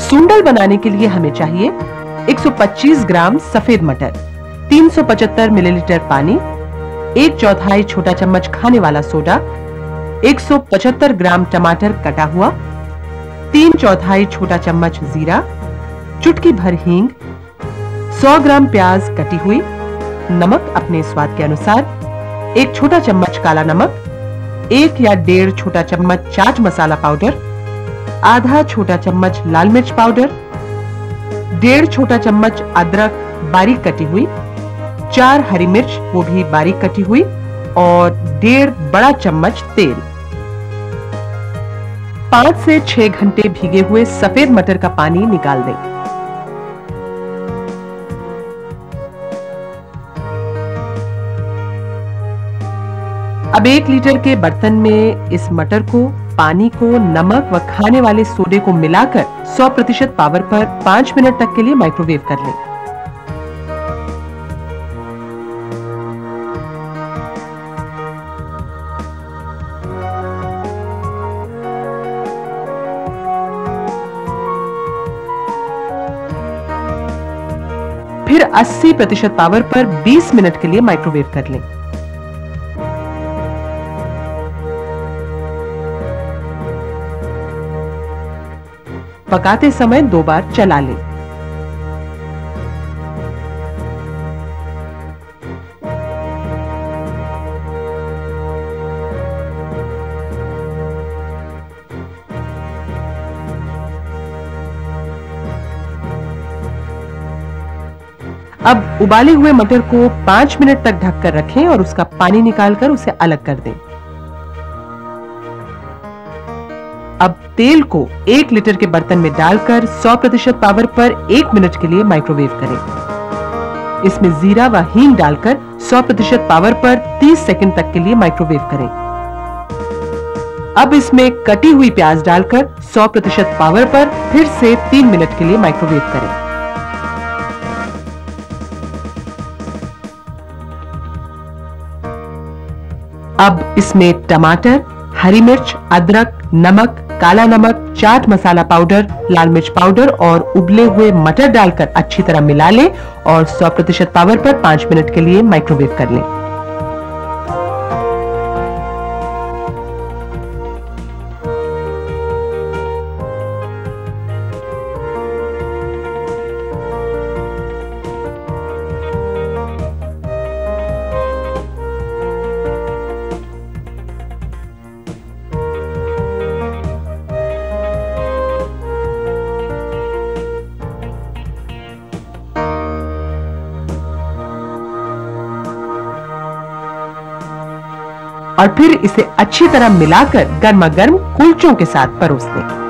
सुंडल बनाने के लिए हमें चाहिए 125 ग्राम सफेद मटर, 375 मिलीलीटर पानी, 1/4 छोटा चम्मच खाने वाला सोडा, 175 ग्राम टमाटर कटा हुआ, 3/4 छोटा चम्मच जीरा, चुटकी भर हींग, 100 ग्राम प्याज कटी हुई, नमक अपने स्वाद के अनुसार, 1 छोटा चम्मच काला नमक, 1 या 1.5 छोटा चम्मच चाट मसाला पाउडर, आधा छोटा चम्मच लाल मिर्च पाउडर, 1.5 छोटा चम्मच अदरक बारीक कटी हुई, 4 हरी मिर्च वो भी बारीक कटी हुई और 1.5 बड़ा चम्मच तेल। 5 से 6 घंटे भीगे हुए सफेद मटर का पानी निकाल दें। अब 1 लीटर के बर्तन में इस मटर को, पानी को, नमक व खाने वाले सोडे को मिलाकर 100% पावर पर 5 मिनट तक के लिए माइक्रोवेव कर लें। फिर 80% पावर पर 20 मिनट के लिए माइक्रोवेव कर लें। पकाते समय 2 बार चला लें। अब उबाले हुए मटर को 5 मिनट तक ढककर रखें और उसका पानी निकालकर उसे अलग कर दें। अब तेल को 1 लीटर के बर्तन में डालकर 100% पावर पर 1 मिनट के लिए माइक्रोवेव करें। इसमें जीरा व हींग डालकर 100% पावर पर 30 सेकंड तक के लिए माइक्रोवेव करें। अब इसमें कटी हुई प्याज डालकर 100% पावर पर फिर से 3 मिनट के लिए माइक्रोवेव करें। अब इसमें टमाटर, हरी मिर्च, अदरक, नमक, काला नमक, चाट मसाला पाउडर, लाल मिर्च पाउडर और उबले हुए मटर डालकर अच्छी तरह मिला लें और 100% पावर पर 5 मिनट के लिए माइक्रोवेव कर लें। और फिर इसे अच्छी तरह मिलाकर गर्मा गर्म कुलचों के साथ परोस दें।